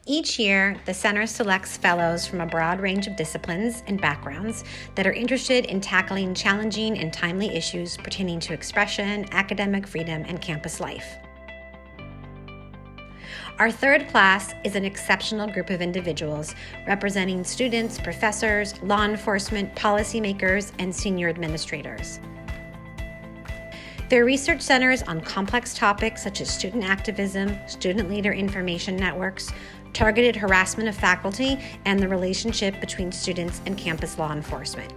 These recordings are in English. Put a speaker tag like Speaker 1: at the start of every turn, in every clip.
Speaker 1: Each year, the Center selects fellows from a broad range of disciplines and backgrounds that are interested in tackling challenging and timely issues pertaining to expression, academic freedom, and campus life. Our third class is an exceptional group of individuals representing students, professors, law enforcement, policymakers, and senior administrators. Their research centers on complex topics such as student activism, student leader information networks, targeted harassment of faculty, and the relationship between students and campus law enforcement.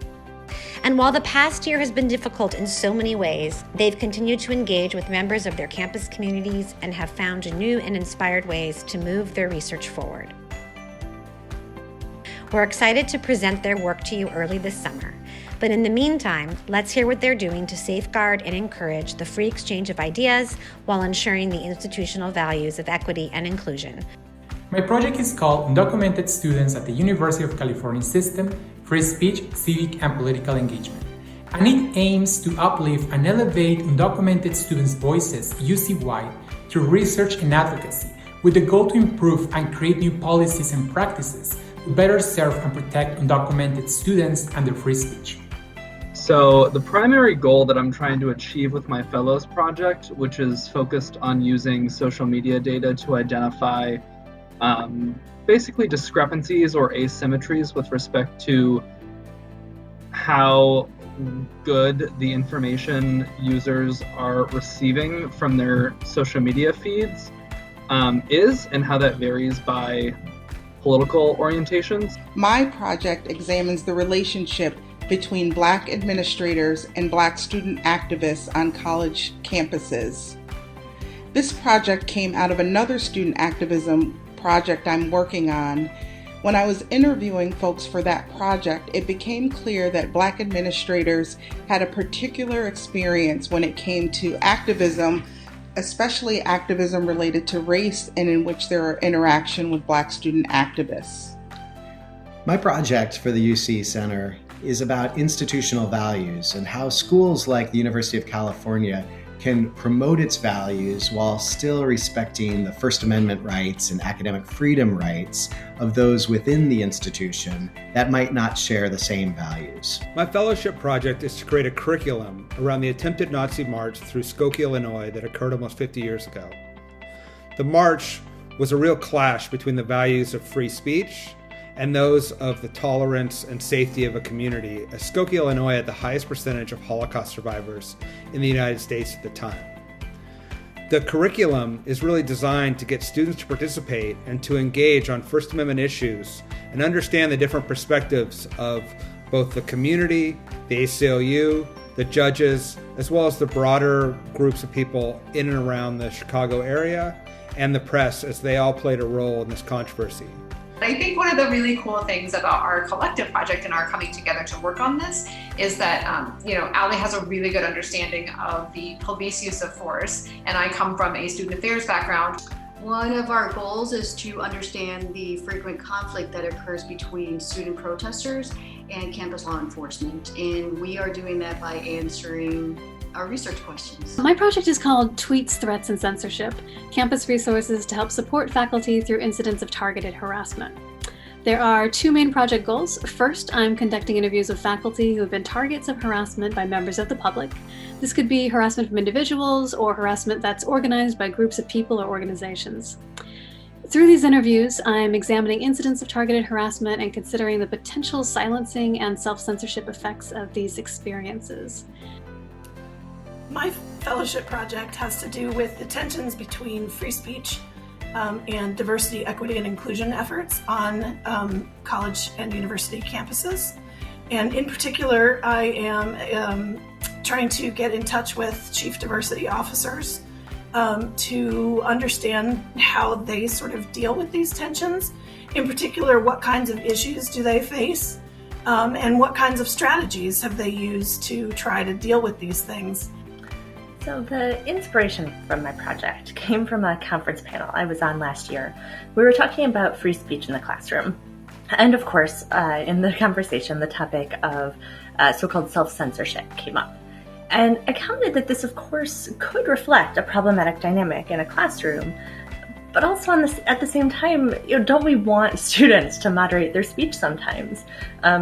Speaker 1: And while the past year has been difficult in so many ways, they've continued to engage with members of their campus communities and have found new and inspired ways to move their research forward. We're excited to present their work to you early this summer. But in the meantime, let's hear what they're doing to safeguard and encourage the free exchange of ideas while ensuring the institutional values of equity and inclusion.
Speaker 2: My project is called Undocumented Students at the University of California System, Free Speech, Civic and Political Engagement. And it aims to uplift and elevate undocumented students' voices UC-wide through research and advocacy, with the goal to improve and create new policies and practices to better serve and protect undocumented students and their free speech.
Speaker 3: So the primary goal that I'm trying to achieve with my Fellows project, which is focused on using social media data to identify basically discrepancies or asymmetries with respect to how good the information users are receiving from their social media feeds is, and how that varies by political orientations.
Speaker 4: My project examines the relationship between Black administrators and Black student activists on college campuses. This project came out of another student activism project I'm working on. When I was interviewing folks for that project, it became clear that Black administrators had a particular experience when it came to activism, especially activism related to race and in which there are interaction with Black student activists.
Speaker 5: My project for the UC Center is about institutional values and how schools like the University of California can promote its values while still respecting the First Amendment rights and academic freedom rights of those within the institution that might not share the same values.
Speaker 6: My fellowship project is to create a curriculum around the attempted Nazi march through Skokie, Illinois that occurred almost 50 years ago. The march was a real clash between the values of free speech and those of the tolerance and safety of a community, as Skokie, Illinois had the highest percentage of Holocaust survivors in the United States at the time. The curriculum is really designed to get students to participate and to engage on First Amendment issues and understand the different perspectives of both the community, the ACLU, the judges, as well as the broader groups of people in and around the Chicago area and the press, as they all played a role in this controversy.
Speaker 7: I think one of the really cool things about our collective project and our coming together to work on this is that, Allie has a really good understanding of the police use of force, and I come from a student affairs background.
Speaker 8: One of our goals is to understand the frequent conflict that occurs between student protesters and campus law enforcement, and we are doing that by answering our research questions.
Speaker 9: My project is called Tweets, Threats, and Censorship, Campus Resources to Help Support Faculty Through Incidents of Targeted Harassment. There are two main project goals. First, I'm conducting interviews with faculty who have been targets of harassment by members of the public. This could be harassment from individuals or harassment that's organized by groups of people or organizations. Through these interviews, I'm examining incidents of targeted harassment and considering the potential silencing and self-censorship effects of these experiences.
Speaker 10: My fellowship project has to do with the tensions between free speech and diversity, equity, and inclusion efforts on college and university campuses. And in particular, I am trying to get in touch with chief diversity officers to understand how they sort of deal with these tensions. In particular, what kinds of issues do they face? And what kinds of strategies have they used to try to deal with these things?
Speaker 11: So the inspiration from my project came from a conference panel I was on last year. We were talking about free speech in the classroom. And of course, in the conversation, the topic of so-called self-censorship came up. And I counted that this, of course, could reflect a problematic dynamic in a classroom, But also at the same time, don't we want students to moderate their speech sometimes?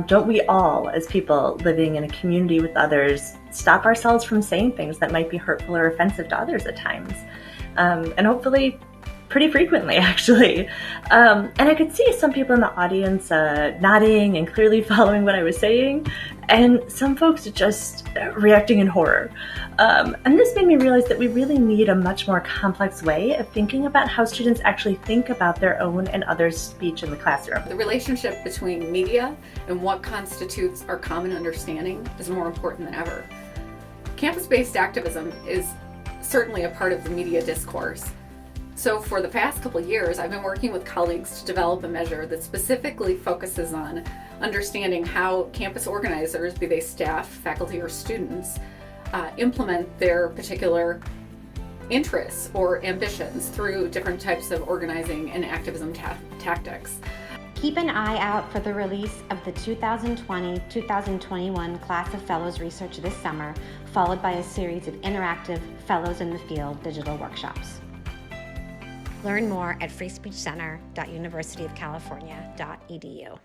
Speaker 11: Don't we all, as people living in a community with others, stop ourselves from saying things that might be hurtful or offensive to others at times? And hopefully pretty frequently, actually. And I could see some people in the audience nodding and clearly following what I was saying, and some folks just reacting in horror. And this made me realize that we really need a much more complex way of thinking about how students actually think about their own and others' speech in the classroom.
Speaker 12: The relationship between media and what constitutes our common understanding is more important than ever. Campus-based activism is certainly a part of the media discourse. So for the past couple of years, I've been working with colleagues to develop a measure that specifically focuses on understanding how campus organizers, be they staff, faculty, or students, implement their particular interests or ambitions through different types of organizing and activism tactics.
Speaker 1: Keep an eye out for the release of the 2020-2021 Class of Fellows research this summer, followed by a series of interactive Fellows in the Field digital workshops. Learn more at freespeechcenter.universityofcalifornia.edu.